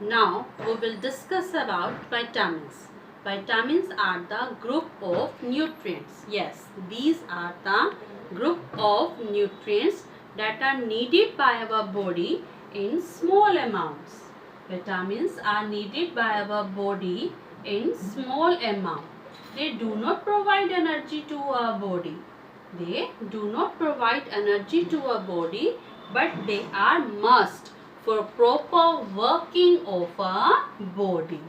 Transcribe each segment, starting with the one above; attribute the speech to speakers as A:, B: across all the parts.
A: Now we will discuss about vitamins. Vitamins are the group of nutrients. Yes, these are the group of nutrients that are needed by our body in small amounts. Vitamins are needed by our body in small amount. They do not provide energy to our body. They do not provide energy to our body, but they are must for proper working of our body.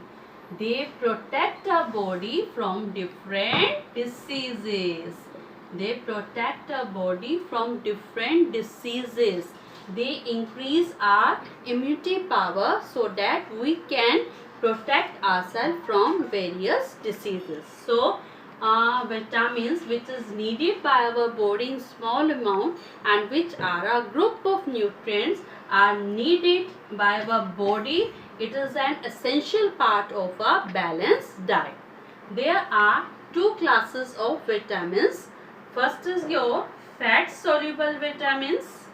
A: They protect our body from different diseases. They protect our body from different diseases. They increase our immunity power so that we can protect ourselves from various diseases. So, vitamins which is needed by our body in small amount and which are a group of nutrients are needed by our body. It is an essential part of a balanced diet. There are two classes of vitamins. First is your fat soluble vitamins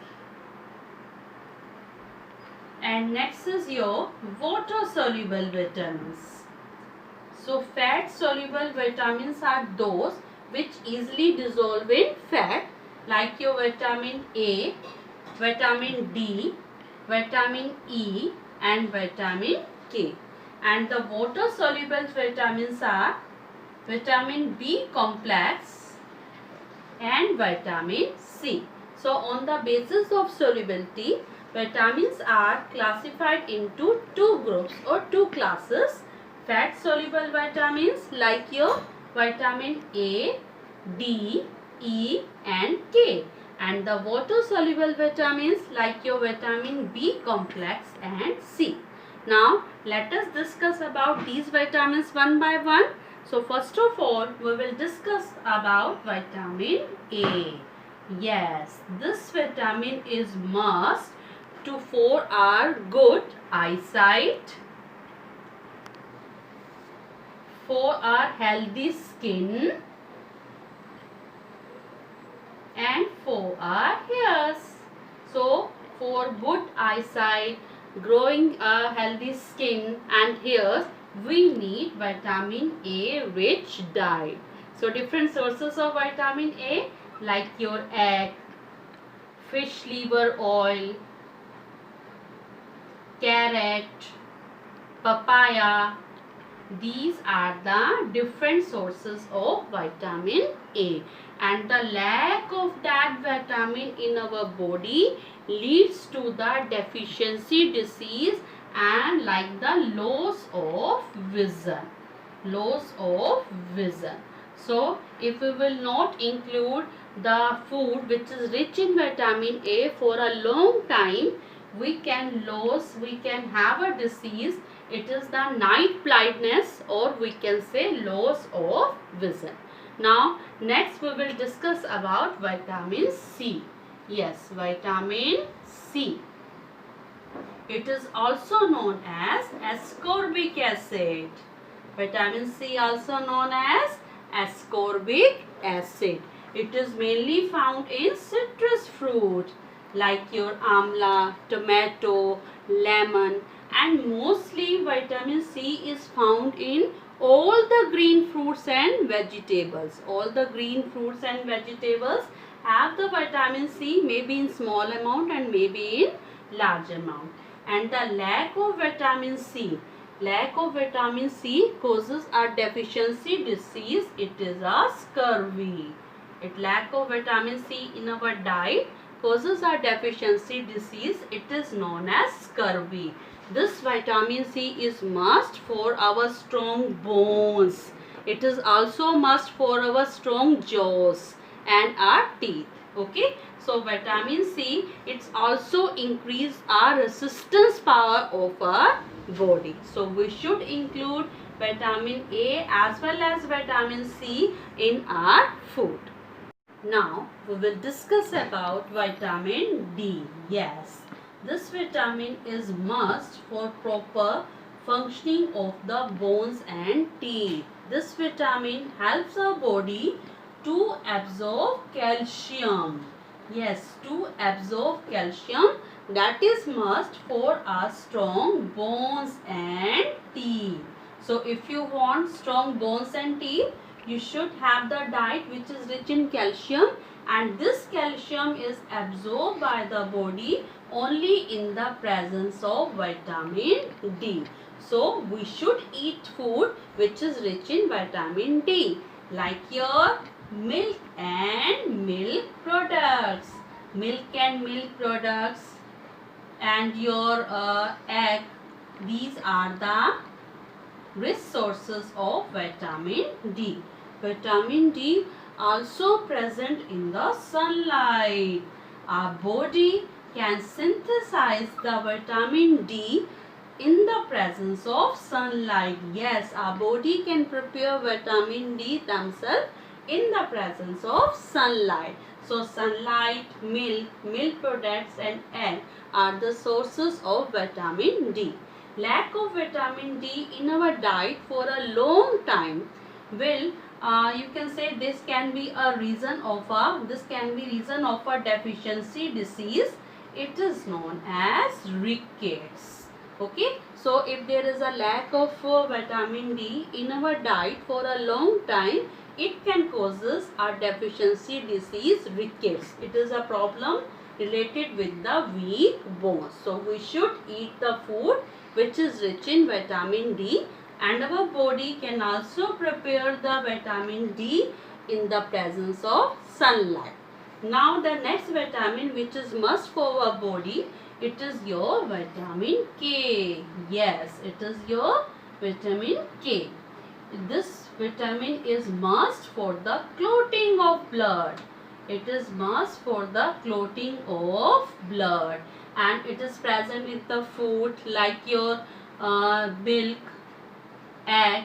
A: and next is your water soluble vitamins. So fat soluble vitamins are those which easily dissolve in fat, like your vitamin A, vitamin D, vitamin E and vitamin K. And the water soluble vitamins are vitamin B complex and vitamin C. So on the basis of solubility, vitamins are classified into two groups or two classes. Fat soluble vitamins like your vitamin A, D, E and K, and the water soluble vitamins like your vitamin B complex and C. Now let us discuss about these vitamins one by one. So first of all we will discuss about vitamin A. Yes, this vitamin is must to for our good eyesight, for our healthy skin and for our hairs. So for good eyesight, growing a healthy skin and hairs, we need vitamin A rich diet. So different sources of vitamin A like your egg, fish liver oil, carrot, papaya. These are the different sources of vitamin A, and the lack of that vitamin in our body leads to the deficiency disease and like the loss of vision. Loss of vision. So if we will not include the food which is rich in vitamin A for a long time, we can have a disease. It is the night blindness, or we can say loss of vision. Now next we will discuss about vitamin C. Yes, vitamin C. It is also known as ascorbic acid. Vitamin C also known as ascorbic acid. It is mainly found in citrus fruit like your amla, tomato, lemon, and mostly vitamin C is found in all the green fruits and vegetables. All the green fruits and vegetables have the vitamin C, maybe in small amount and maybe in large amount. And the lack of vitamin C causes a deficiency disease. It is a scurvy. Lack of vitamin C in our diet causes a deficiency disease. It is known as scurvy. This vitamin C is must for our strong bones. It is also must for our strong jaws and our teeth. Okay. So vitamin C, it's also increase our resistance power of our body. So we should include vitamin A as well as vitamin C in our food. Now we will discuss about vitamin D. Yes, this vitamin is must for proper functioning of the bones and teeth. This vitamin helps our body to absorb calcium. Yes, to absorb calcium that is must for our strong bones and teeth. So if you want strong bones and teeth, you should have the diet which is rich in calcium, and this calcium is absorbed by the body only in the presence of vitamin D. So we should eat food which is rich in vitamin D, like your milk and milk products. Milk and milk products and your egg, these are the rich sources of vitamin D. Vitamin D also present in the sunlight. Our body can synthesize the vitamin D in the presence of sunlight. Yes, our body can prepare vitamin D themselves in the presence of sunlight. So sunlight, milk, milk products and egg are the sources of vitamin D. Lack of vitamin D in our diet for a long time will you can say this can be a reason of a deficiency disease. It is known as rickets. Okay, so if there is a lack of vitamin D in our diet for a long time, it can causes a deficiency disease, rickets. It is a problem related with the weak bones. So we should eat the food which is rich in vitamin D, and our body can also prepare the vitamin D in the presence of sunlight. Now the next vitamin which is must for our body, it is your vitamin K. Yes, it is your vitamin K. This vitamin is must for the clotting of blood. It is must for the clotting of blood, and it is present in the food like your milk, egg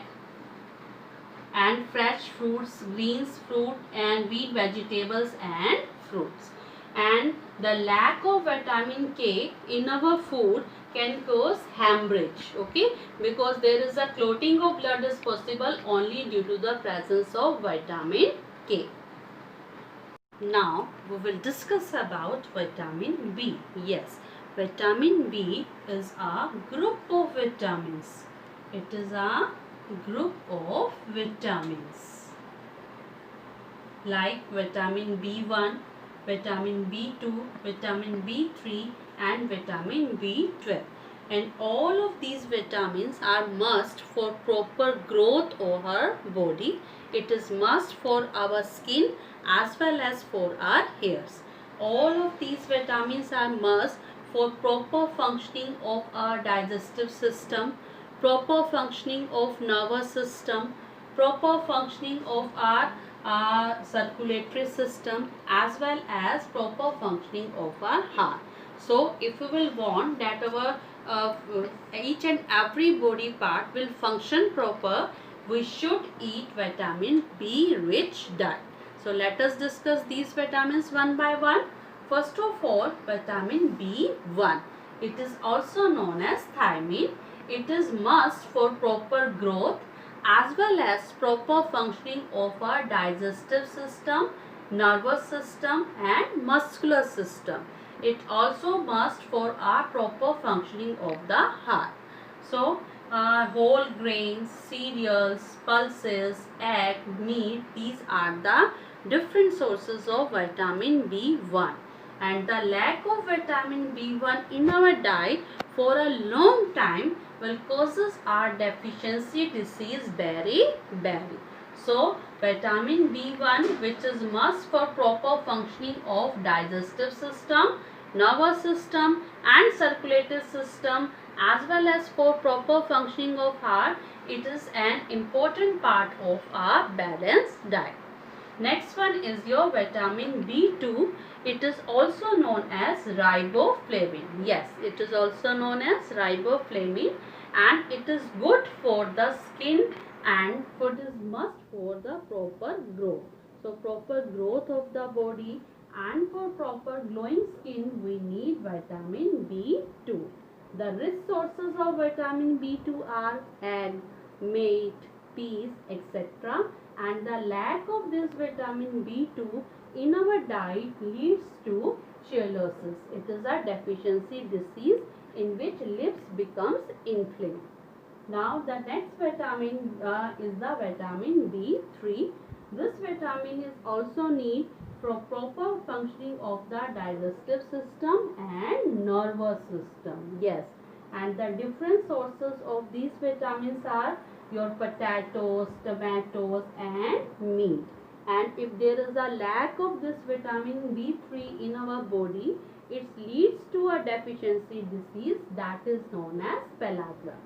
A: and fresh fruits, greens, fruit and wheat vegetables and fruits. And the lack of vitamin K in our food can cause hemorrhage, okay, because there is a clotting of blood is possible only due to the presence of vitamin K. Now we will discuss about vitamin B. Yes, vitamin B is a group of vitamins. It is a group of vitamins like vitamin B1, vitamin B2, vitamin B3 and vitamin B12. And all of these vitamins are must for proper growth of our body. It is must for our skin as well as for our hairs. All of these vitamins are must for proper functioning of our digestive system, proper functioning of nervous system, proper functioning of our circulatory system as well as proper functioning of our heart. So if we will want that our each and every body part will function proper, we should eat vitamin B rich diet. So let us discuss these vitamins one by one. First of all, vitamin B1. It is also known as thiamine. It is must for proper growth as well as proper functioning of our digestive system, nervous system and muscular system. It also must for our proper functioning of the heart. So whole grains, cereals, pulses, egg, meat, these are the different sources of vitamin B1. And the lack of vitamin B1 in our diet for a long time will causes our deficiency disease very badly. So vitamin B1 which is must for proper functioning of digestive system, nervous system and circulatory system as well as for proper functioning of heart, it is an important part of our balanced diet. Next one is your vitamin B2. It is also known as riboflavin. Yes, it is also known as riboflavin, and it is good for the skin and it is must for the proper growth. So proper growth of the body and for proper glowing skin we need vitamin B2. The rich sources of vitamin B2 are egg, meat, peas, etc. And the lack of this vitamin B2 in our diet leads to chelosis. It is a deficiency disease in which lips becomes inflamed. Now the next vitamin is the vitamin B3. This vitamin is also need for proper functioning of the digestive system and nervous system. Yes, and the different sources of these vitamins are your potatoes, tomatoes and meat. And if there is a lack of this vitamin B3 in our body, it leads to a deficiency disease that is known as pellagra.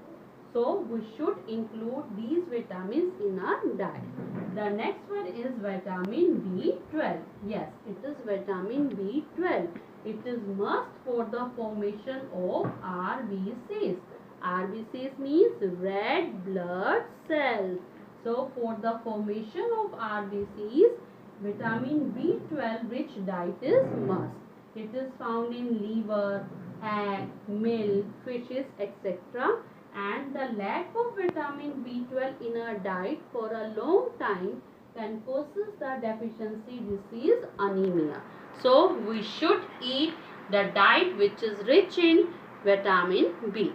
A: So we should include these vitamins in our diet. The next one is vitamin B12. Yes, it is vitamin B12. It is must for the formation of RBCs. RBCs means red blood cells. So for the formation of RBCs, vitamin B12 rich diet is must. It is found in liver, egg, milk, fishes, etc. And the lack of vitamin B12 in our diet for a long time can causes the deficiency disease anemia. So we should eat the diet which is rich in vitamin B.